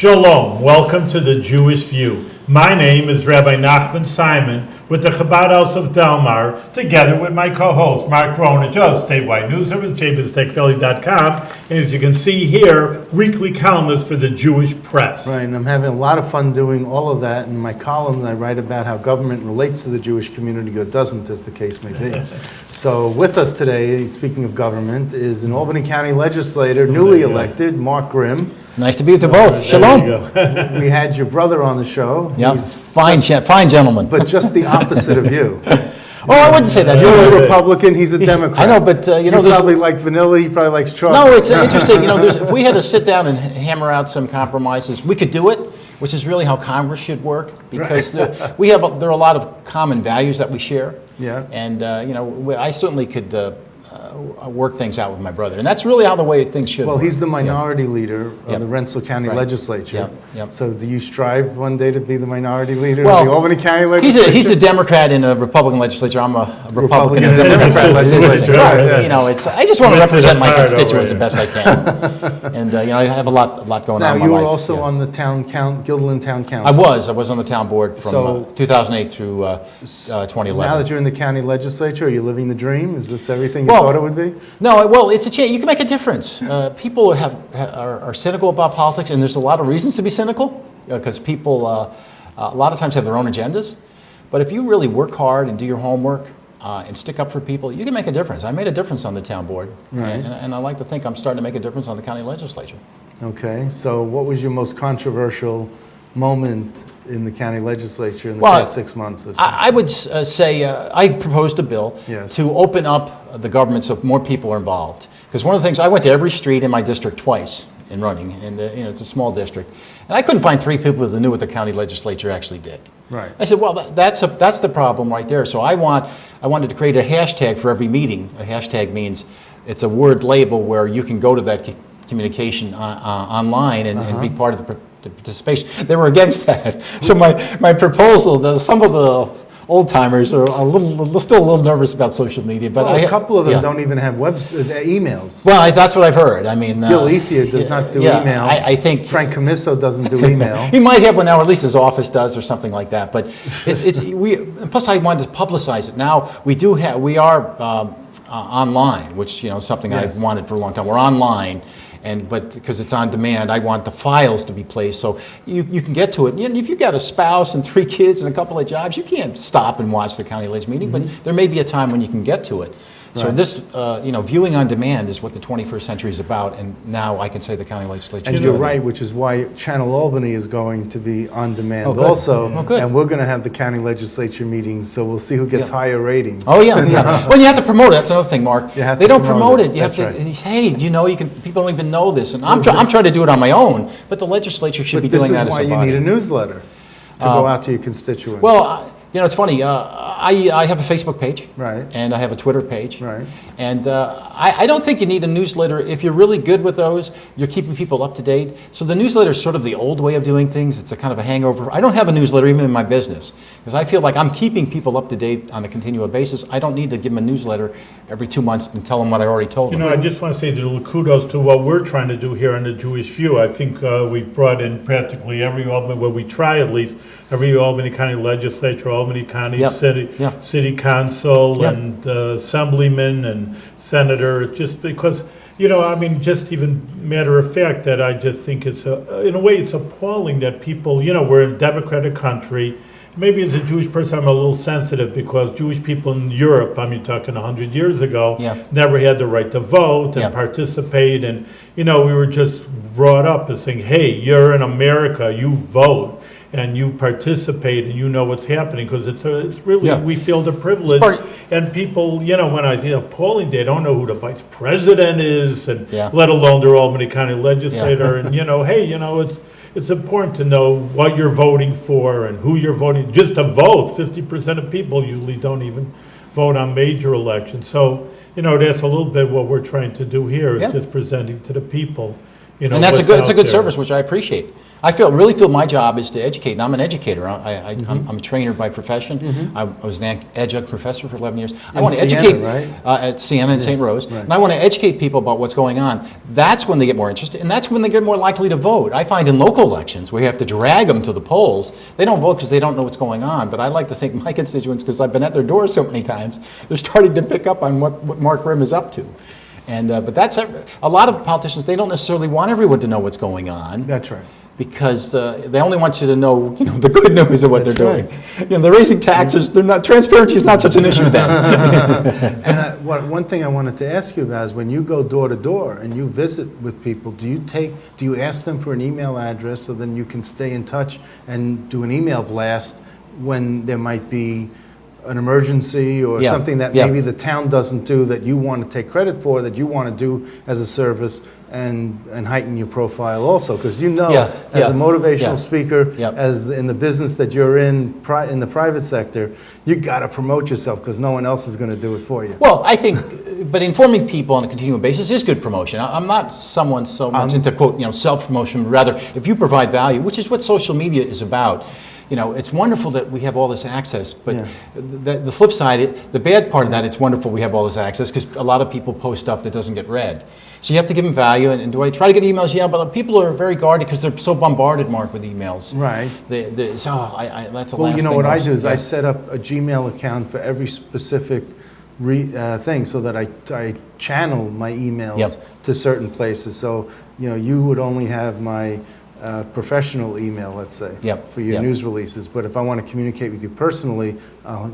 Shalom, welcome to the Jewish View. My name is Rabbi Nachman Simon with the Chabad House of Delmar, together with my co-host Mark Ronich of Statewide News Service, jbiztechphilly.com. And as you can see here, weekly columnist for the Jewish press. Right, and I'm having a lot of fun doing all of that. In my column, I write about how government relates to the Jewish community or doesn't, as the case may be. So with us today, speaking of government, is an Albany County legislator, newly elected, Mark Grimm. Nice to be with you both. Shalom. We had your brother on the show. Yeah, fine gentleman. But just the opposite of you. Oh, I wouldn't say that. You're a Republican, he's a Democrat. I know, but you probably like vanilla, he probably likes chocolate. No, it's interesting. If we had to sit down and hammer out some compromises, we could do it, which is really how Congress should work, because there are a lot of common values that we share. Yeah. And I certainly could work things out with my brother, and that's really how the way things should. Well, work. he's the minority leader of the Rensselaer County Legislature. Yep. So do you strive one day to be the minority leader of the Albany County Legislature? He's a Democrat in a Republican legislature. I'm a Republican in a Democrat legislature. Right. I just want to represent my constituents the best I can, and I have a lot going on in my life. Now, you were also on the Guilderland Town Council. I was on the town board from 2008 through 2011. Now that you're in the county legislature, are you living the dream? Is this everything you thought it would be? No, well, it's a change. You can make a difference. People are cynical about politics, and there's a lot of reasons to be cynical, because people a lot of times have their own agendas. But if you really work hard and do your homework and stick up for people, you can make a difference. I made a difference on the town board, and I like to think I'm starting to make a difference on the county legislature. Okay, so what was your most controversial moment in the county legislature in the past 6 months or so? I would say I proposed a bill to open up the government so more people are involved. Because one of the things, I went to every street in my district twice in running, and it's a small district, and I couldn't find 3 people that knew what the county legislature actually did. Right. I said, well, that's the problem right there. So I wanted to create a hashtag for every meeting. A hashtag means it's a word label where you can go to that communication online and be part of the participation. They were against that. So my proposal, some of the old-timers are still a little nervous about social media. But a couple of them don't even have emails. Well, that's what I've heard. I mean, Gil Ethia does not do email. I think Frank Camiso doesn't do email. He might have one now, or at least his office does, or something like that. But plus I wanted to publicize it. Now we are online, which something I've wanted for a long time. We're online. But because it's on demand, I want the files to be placed so you can get to it. And if you've got a spouse and 3 kids and a couple of jobs, you can't stop and watch the county ledge meeting, but there may be a time when you can get to it. So this, viewing on demand is what the 21st century is about, and now I can say the county legislature. And you're right, which is why Channel Albany is going to be on demand also. Oh, good. And we're going to have the county legislature meetings, so we'll see who gets higher ratings. Oh yeah. Well, you have to promote it. That's another thing, Mark. They don't promote it. You have to. Right. Hey, people don't even know this, and I'm trying to do it on my own. But the legislature should be doing that as a body. This is why you need a newsletter to go out to your constituents. Well. It's funny. I have a Facebook page, and I have a Twitter page, and I don't think you need a newsletter. If you're really good with those, you're keeping people up to date. So the newsletter is sort of the old way of doing things. It's a kind of a hangover. I don't have a newsletter even in my business because I feel like I'm keeping people up to date on a continual basis. I don't need to give them a newsletter every 2 months and tell them what I already told them. I just want to say little kudos to what we're trying to do here on the Jewish View. I think we've brought in practically every Albany, we try at least, every Albany County legislature, Albany County City Council, and Assemblyman and Senator, just because, just even matter of fact that I just think it's, in a way, it's appalling that people, we're a democratic country. Maybe as a Jewish person, I'm a little sensitive because Jewish people in Europe, you're talking 100 years ago, never had the right to vote and participate. And, we were just brought up as saying, hey, you're in America, you vote. And you participate, and you know what's happening because it's really we feel the privilege. And people, when I see a polling, they don't know who the vice president is, and let alone their Albany County legislator. And it's important to know what you're voting for and who you're voting. Just to vote, 50% of people usually don't even vote on major elections. So that's a little bit what we're trying to do here is just presenting to the people. And that's what's it's a out good there. service, which I appreciate. I really feel my job is to educate, and I'm an educator. I'm a trainer by profession. I was an adjunct professor for 11 years. I want to Siena, educate right? at Siena and St. Rose, Right. and I want to educate people about what's going on. That's when they get more interested, and that's when they get more likely to vote. I find in local elections where you have to drag them to the polls, they don't vote because they don't know what's going on. But I like to think my constituents, because I've been at their doors so many times, they're starting to pick up on what Mark Grimm is up to. And but that's a lot of politicians. They don't necessarily want everyone to know what's going on. That's right. Because they only want you to know, the good news of what That's they're right. doing. They're raising taxes. They're not. Transparency is not such an issue then. And one thing I wanted to ask you about is when you go door to door and you visit with people, do you ask them for an email address so then you can stay in touch and do an email blast when there might be an emergency or Yeah, something that yeah. maybe the town doesn't do that you want to take credit for, that you want to do as a service and heighten your profile also? Because as a motivational speaker, in the business that you're in the private sector, you got to promote yourself because no one else is going to do it for you. Well, I think, but informing people on a continuing basis is good promotion. I'm not someone so much into, quote, self-promotion, but rather if you provide value, which is what social media is about. It's wonderful that we have all this access, but the flip side, the bad part of that, it's wonderful we have all this access because a lot of people post stuff that doesn't get read. So you have to give them value, and do I try to get emails? Yeah, but people are very guarded because they're so bombarded, Mark, with emails. Right. That's the last Well, thing. what I do is I set up a Gmail account for every specific thing so that I channel my emails to certain places. So, you would only have my professional email, let's say, for your news releases. But if I want to communicate with you personally,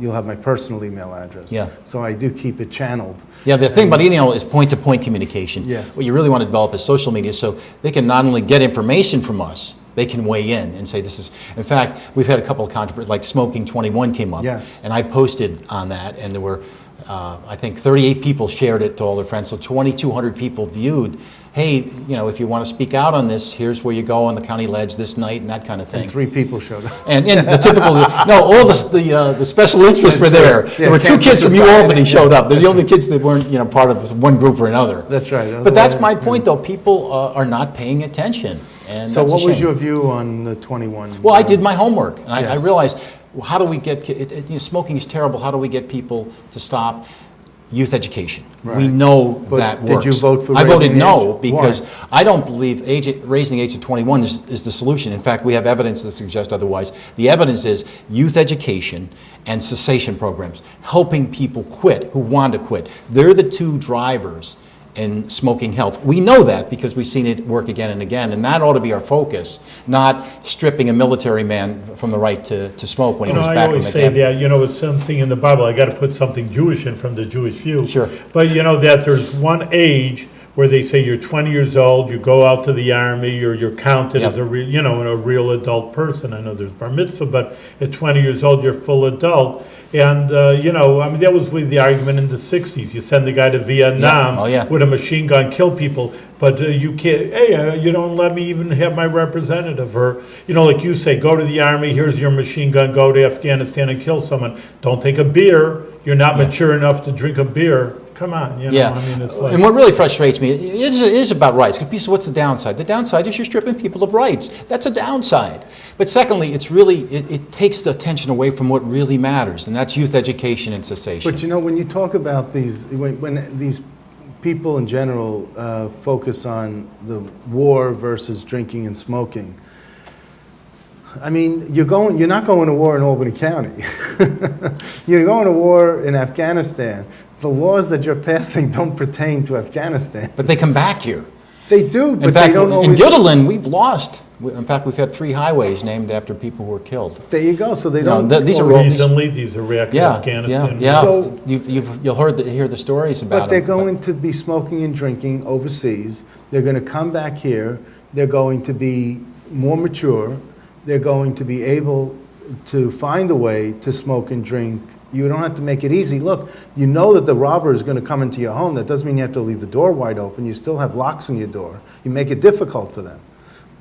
you'll have my personal email address. Yeah. So I do keep it channeled. Yeah, the thing about email is point-to-point communication. Yes. What you really want to develop is social media so they can not only get information from us, they can weigh in and say this is, in fact, we've had a couple of controversies, like Smoking 21 came up. Yes. And I posted on that, and there were, I think 38 people shared it to all their friends, so 2,200 people viewed. Hey, if you want to speak out on this, here's where you go on the county ledge this night and that kind of thing. And 3 people showed up. And the typical, all the special interests were there. Yeah, There were 2 Kansas kids from Society. Albany showed up. They're the only kids that weren't, part of one group or another. That's right. But that's my point, though. People are not paying attention, and So that's a what was shame. your view on the 21? Well, I did my homework, and I Yes. realized, how do we get smoking is terrible. How do we get people to stop? Youth education. Right. We know But that did works. you vote for I voted raising the no age? because Why? I don't believe raising the age to 21 is the solution. In fact, we have evidence that suggests otherwise. The evidence is youth education and cessation programs, helping people quit who want to quit. They're the 2 drivers in smoking health. We know that because we've seen it work again and again, and that ought to be our focus, not stripping a military man from the right to smoke when he was I back in always the say camp. that, it's something in the Bible, I got to put something Jewish in from the Jewish view. Sure. But that there's one age where they say you're 20 years old, you go out to the army, you're counted as a real adult person. I know there's bar mitzvah, but at 20 years old, you're full adult. And, that was with the argument in the 60s. You send the guy to Vietnam with a machine gun, kill people, but you can't, you don't let me even have my representative. Or, like you say, go to the army, here's your machine gun, go to Afghanistan and kill someone. Don't take a beer. You're not mature enough to drink a beer. Come on, it's like... And what really frustrates me, it is about rights. Because what's the downside? The downside is you're stripping people of rights. That's a downside. But secondly, it takes the attention away from what really matters, and that's youth education and cessation. But when you talk about when these people in general focus on the war versus drinking and smoking, you're not going to war in Albany County. You're going to war in Afghanistan. The laws that you're passing don't pertain to Afghanistan. But they come back here. They do, but In fact, they don't always... in Guilderland, we've lost. In fact, we've had 3 highways named after people who were killed. There you go. So they No, don't... these are always- Recently, these Iraq, Afghanistan. Yeah. So- You'll hear the stories about But they're them, going to be smoking and drinking overseas. They're going to come back here. They're going to be more mature. They're going to be able to find a way to smoke and drink. You don't have to make it easy. Look, you know that the robber is going to come into your home. That doesn't mean you have to leave the door wide open. You still have locks on your door. You make it difficult for them.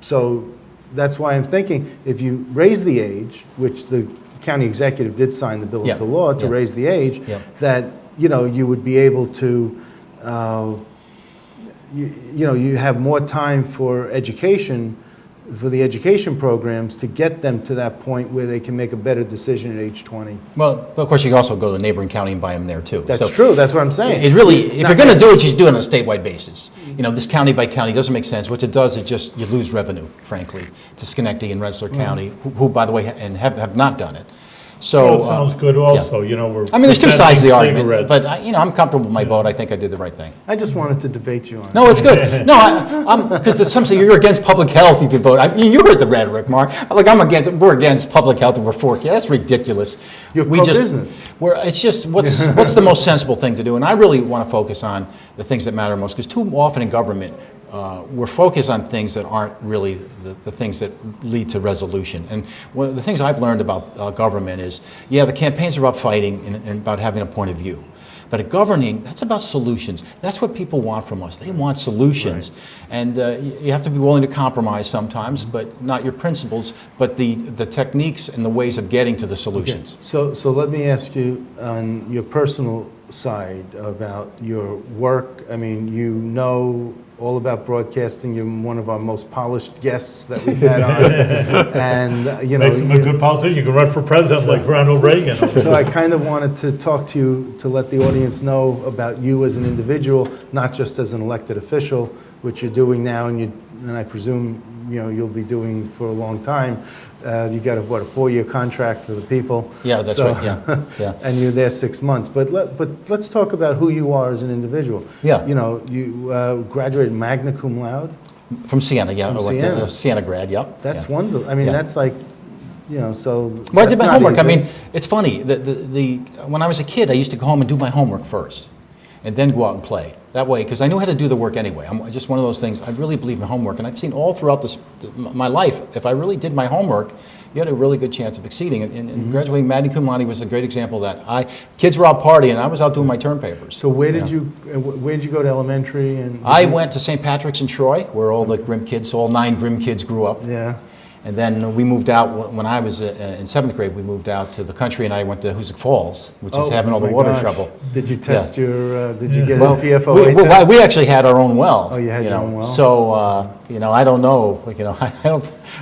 So that's why I'm thinking if you raise the age, which the county executive did sign the bill into law to raise the age, that you would be able to you have more time for education, for the education programs to get them to that point where they can make a better decision at age 20. Well, of course, you can also go to a neighboring county and buy them there too. That's So true, that's what I'm saying. It really, if you're going to do it, you should do it on a statewide basis. This county by county doesn't make sense. What it does is just, you lose revenue, frankly, to Schenectady and Rensselaer County, who, by the way, and have not done it. So. Well, it sounds good also, we're. I mean, there's two sides to the preventing argument, cigarettes. but, I'm comfortable with my vote. I think I did the right thing. I just wanted to debate you on it. No, it's good. No, because some say you're against public health if you vote. I mean, you heard the rhetoric, Mark. Like, we're against public health and we're for. Yeah, that's ridiculous. You're pro-business. It's just, what's the most sensible thing to do? And I really want to focus on the things that matter most, because too often in government, we're focused on things that aren't really the things that lead to resolution. And one of the things I've learned about government is, the campaigns are about fighting and about having a point of view. But at governing, that's about solutions. That's what people want from us. They want solutions. Right. And you have to be willing to compromise sometimes, but not your principles, but the techniques and the ways of getting to the solutions. Okay. So let me ask you on your personal side about your work. I mean, you know all about broadcasting. You're one of our most polished guests that we've had on. And, Makes him a good politician. You can run for president like Ronald Reagan. So I kind of wanted to talk to you to let the audience know about you as an individual, not just as an elected official, which you're doing now, and I presume you'll be doing for a long time. You got a 4-year contract for the people. Yeah, that's right. Yeah. And you're there 6 months. But let's talk about who you are as an individual. Yeah. You graduated magna cum laude. From Siena, yeah. From I went Siena. to Siena grad. Yep. That's wonderful. I mean, that's like, so. Well, I did that's my not homework. easy. I mean, it's funny. When I was a kid, I used to go home and do my homework first, and then go out and play. That way, because I knew how to do the work anyway. I'm just one of those things. I really believe in homework, and I've seen all throughout my life, if I really did my homework, you had a really good chance of exceeding. And graduating magna cum laude was a great example of that. Kids were out partying, and I was out doing my term papers. So where did you go to elementary? I went to St. Patrick's in Troy, where all the Grimm kids, all 9 Grimm kids grew up. Yeah. And then we moved out, when I was in 7th grade, we moved out to the country, and I went to Hoosick Falls, which is having all the water trouble. Did you test did you get Well, a PFOA test? we actually had our own well. Oh, you had your own well? So, I don't know,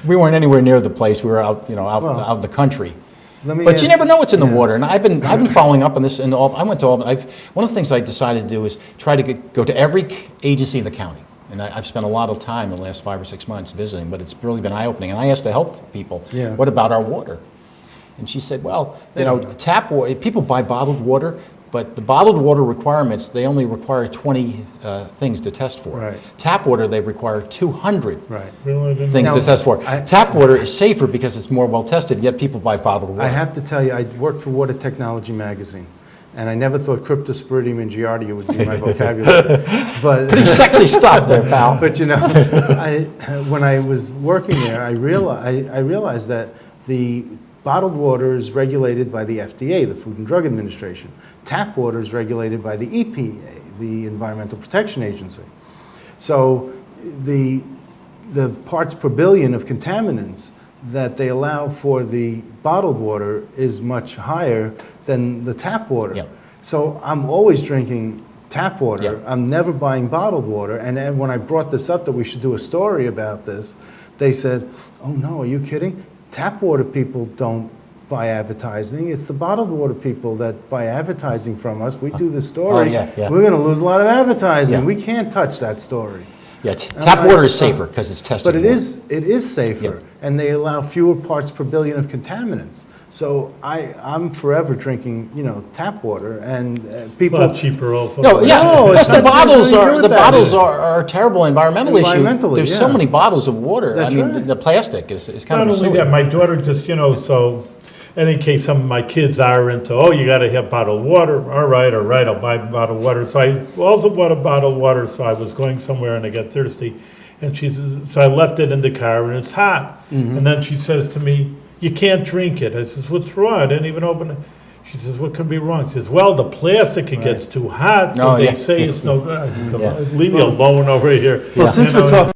we weren't anywhere near the place. We were out, out in the country. But you never know what's in the water, and I've been following up on this. I went to Albany. One of the things I decided to do is try to go to every agency in the county. And I've spent a lot of time in the last 5 or 6 months visiting, but it's really been eye-opening. And I asked the health people, what about our water? And she said, well, tap water, people buy bottled water, but the bottled water requirements, they only require 20 things to test for. Right. Tap water, they require 200 things Now, to test for. Tap water is safer because it's more well-tested, yet people buy bottled water. I have to tell you, I worked for Water Technology magazine. And I never thought cryptosporidium and giardia would be my vocabulary. But pretty sexy stuff there, pal. But when I was working there, I realized that the bottled water is regulated by the FDA, the Food and Drug Administration. Tap water is regulated by the EPA, the Environmental Protection Agency. So the parts per billion of contaminants that they allow for the bottled water is much higher than the tap water. Yep. So I'm always drinking tap water. Yep. I'm never buying bottled water. And then when I brought this up that we should do a story about this, they said, oh no, are you kidding? Tap water people don't buy advertising. It's the bottled water people that buy advertising from us. We do this story. We're going to lose a lot of advertising. Yeah. We can't touch that story. Yeah, tap water is safer because it's tested. But it is safer, and they allow fewer parts per billion of contaminants. So I'm forever drinking, tap water, and people. Well, cheaper also. No, it's the not bottles anything are a terrible environmental issue. Environmentally, There's so many bottles of water. That's right. The plastic is kind Not of a only that, my daughter just, so in case some of my kids are into, you got to have bottled water. All right, I'll buy bottled water. So I also bought a bottled water. So I was going somewhere and I got thirsty, and so I left it in the car and it's hot. Mm-hmm. And then she says to me, "You can't drink it." I says, "What's wrong? I didn't even open it." She says, "What could be wrong?" She says, "Well, the plastic it gets too hot. They say it's no good." Leave me alone over here. Well, since we're talking.